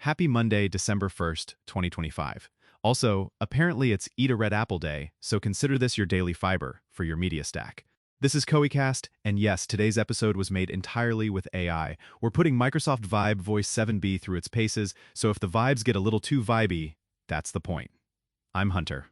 Happy Monday, December 1st, 2025. Also, apparently it's Eat a Red Apple Day, so consider this your daily fiber for your media stack. This is KoiCast, and yes, today's episode was made entirely with AI. We're putting Microsoft Vibe Voice 7B through its paces, so if the vibes get a little too vibey, that's the point. I'm Hunter.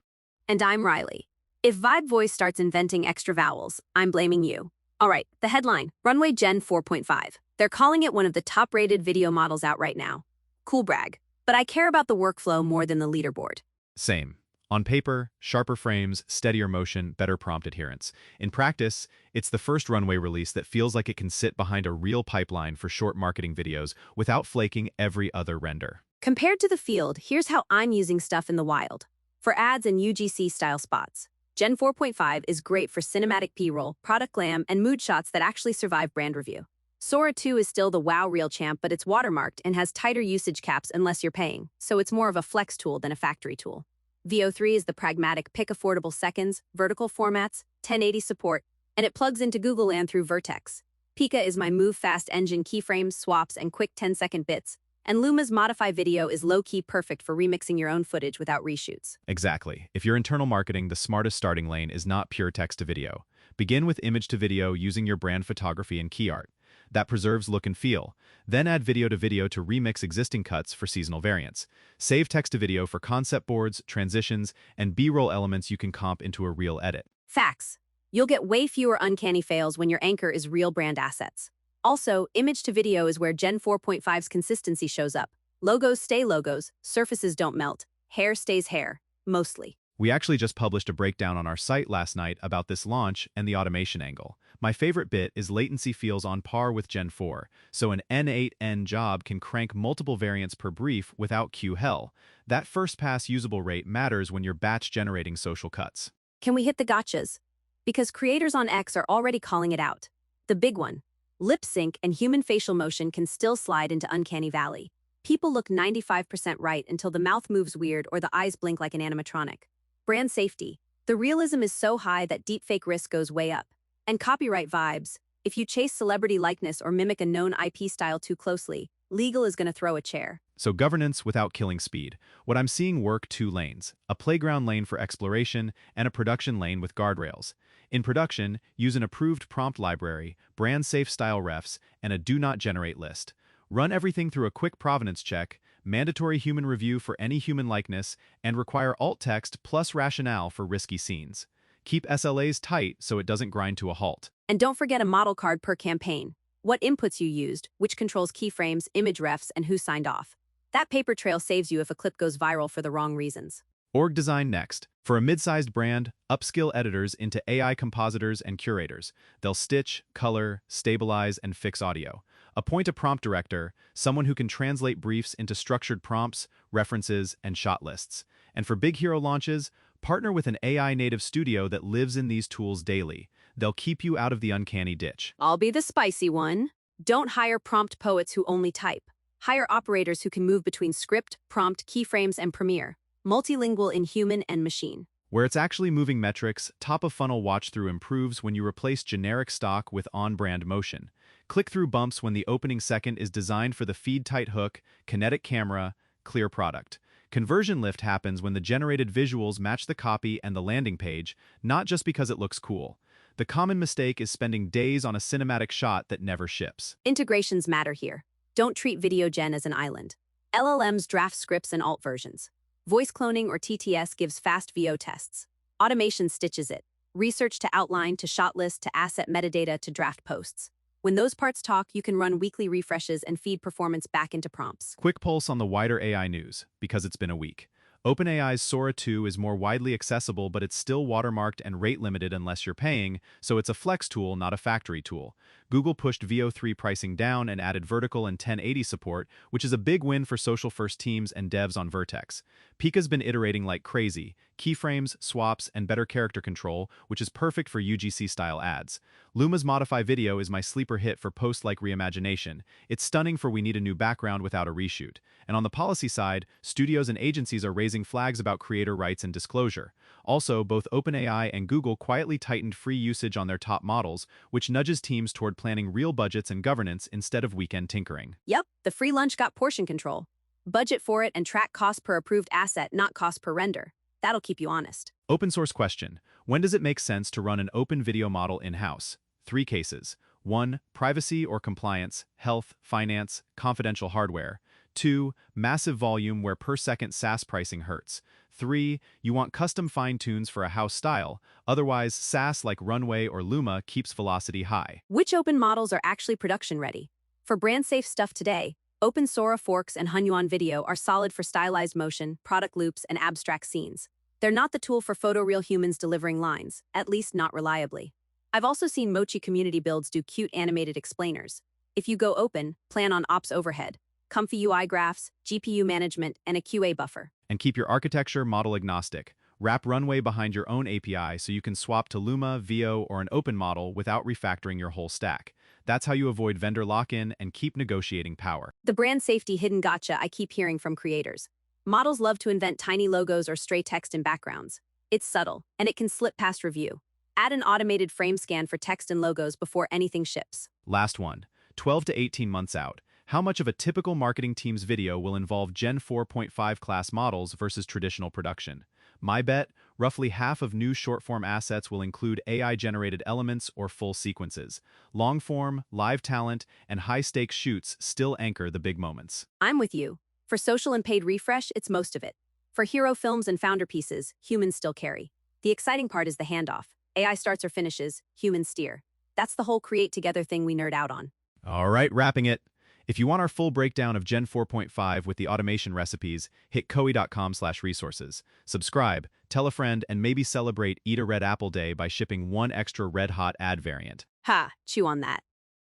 And I'm Riley. If Vibe Voice starts inventing extra vowels, I'm blaming you. All right, the headline, Runway Gen-4.5. They're calling it one of the top-rated video models out right now. Cool brag. But I care about the workflow more than the leaderboard. Same. On paper, sharper frames, steadier motion, better prompt adherence. In practice, it's the first Runway release that feels like it can sit behind a real pipeline for short marketing videos without flaking every other render. Compared to the field, here's how I'm using stuff in the wild. For ads and UGC-style spots, Gen 4.5 is great for cinematic P-roll, product glam, and mood shots that actually survive brand review. Sora 2 is still the wow real champ, but it's watermarked and has tighter usage caps unless you're paying, so it's more of a flex tool than a factory tool. VO3 is the pragmatic pick affordable seconds, vertical formats, 1080 support, and it plugs into Google Land through Vertex. Pika is my move fast engine keyframes, swaps, and quick 10-second bits. And Luma's Modify Video is low-key perfect for remixing your own footage without reshoots. Exactly. If you're internal marketing, the smartest starting lane is not pure text to video. Begin with image to video using your brand photography and key art. That preserves look and feel. Then add video to video to remix existing cuts for seasonal variants. Save text to video for concept boards, transitions, and B-roll elements you can comp into a real edit. Facts. You'll get way fewer uncanny fails when your anchor is real brand assets. Also, image to video is where Gen 4.5's consistency shows up. Logos stay logos, surfaces don't melt, hair stays hair, mostly. We actually just published a breakdown on our site last night about this launch and the automation angle. My favorite bit is latency feels on par with Gen 4, so an N8N job can crank multiple variants per brief without queue hell. That first pass usable rate matters when you're batch generating social cuts. Can we hit the gotchas? Because creators on X are already calling it out. The big one. Lip sync and human facial motion can still slide into uncanny valley. People look 95% right until the mouth moves weird or the eyes blink like an animatronic. Brand safety. The realism is so high that deepfake risk goes way up. And copyright vibes. If you chase celebrity likeness or mimic a known IP style too closely, legal is going to throw a chair. So governance without killing speed. What I'm seeing work two lanes, a playground lane for exploration and a production lane with guardrails. In production, use an approved prompt library, brand-safe style refs, and a do not generate list. Run everything through a quick provenance check, mandatory human review for any human likeness, and require alt text plus rationale for risky scenes. Keep SLAs tight so it doesn't grind to a halt. And don't forget a model card per campaign. What inputs you used, which controls keyframes, image refs, and who signed off. That paper trail saves you if a clip goes viral for the wrong reasons. Org design next. For a mid-sized brand, upskill editors into AI compositors and curators. They'll stitch, color, stabilize, and fix audio. Appoint a prompt director, someone who can translate briefs into structured prompts, references, and shot lists. And for big hero launches, partner with an AI native studio that lives in these tools daily. They'll keep you out of the uncanny ditch. I'll be the spicy one. Don't hire prompt poets who only type. Hire operators who can move between script, prompt, keyframes, and Premiere. Multilingual in human and machine. Where it's actually moving metrics, top-of-funnel watch-through improves when you replace generic stock with on-brand motion. Click-through bumps when the opening second is designed for the feed-tight hook, kinetic camera, clear product. Conversion lift happens when the generated visuals match the copy and the landing page, not just because it looks cool. The common mistake is spending days on a cinematic shot that never ships. Integrations matter here. Don't treat video gen as an island. LLMs draft scripts and alt versions. Voice cloning or TTS gives fast VO tests. Automation stitches it. Research to outline to shot list to asset metadata to draft posts. When those parts talk, you can run weekly refreshes and feed performance back into prompts. Quick pulse on the wider AI news, because it's been a week. OpenAI's Sora 2 is more widely accessible, but it's still watermarked and rate-limited unless you're paying, so it's a flex tool, not a factory tool. Google pushed VO3 pricing down and added vertical and 1080 support, which is a big win for social-first teams and devs on Vertex. Pika's been iterating like crazy, keyframes, swaps, and better character control, which is perfect for UGC-style ads. Luma's Modify Video is my sleeper hit for post-like reimagination. It's stunning for we need a new background without a reshoot. And on the policy side, studios and agencies are raising flags about creator rights and disclosure. Also, both OpenAI and Google quietly tightened free usage on their top models, which nudges teams toward planning real budgets and governance instead of weekend tinkering. Yep, the free lunch got portion control. Budget for it and track cost per approved asset, not cost per render. That'll keep you honest. Open source question. When does it make sense to run an open video model in-house? 3 cases. 1. Privacy or compliance, health, finance, confidential hardware. 2. Massive volume where per-second SaaS pricing hurts. 3. You want custom fine-tunes for a house style, otherwise SaaS like Runway or Luma keeps velocity high. Which open models are actually production ready? For brand-safe stuff today, Open Sora Forks and HunyuanVideo are solid for stylized motion, product loops, and abstract scenes. They're not the tool for photoreal humans delivering lines, at least not reliably. I've also seen Mochi community builds do cute animated explainers. If you go open, plan on ops overhead, comfy UI graphs, GPU management, and a QA buffer. And keep your architecture model agnostic. Wrap Runway behind your own API so you can swap to Luma, Veo, or an open model without refactoring your whole stack. That's how you avoid vendor lock-in and keep negotiating power. The brand safety hidden gotcha I keep hearing from creators. Models love to invent tiny logos or stray text in backgrounds. It's subtle, and it can slip past review. Add an automated frame scan for text and logos before anything ships. Last one. 12 to 18 months out. How much of a typical marketing team's video will involve Gen 4.5 class models versus traditional production? My bet, roughly half of new short-form assets will include AI-generated elements or full sequences. Long-form, live talent, and high-stakes shoots still anchor the big moments. I'm with you. For social and paid refresh, it's most of it. For hero films and founder pieces, humans still carry. The exciting part is the handoff. AI starts or finishes, humans steer. That's the whole create together thing we nerd out on. All right, wrapping it. If you want our full breakdown of Gen 4.5 with the automation recipes, hit koei.com/resources. Subscribe, tell a friend, and maybe celebrate Eat a Red Apple Day by shipping 1 extra red-hot ad variant. Ha, chew on that.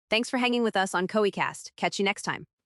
Thanks for hanging with us on KoeiCast. Catch you next time.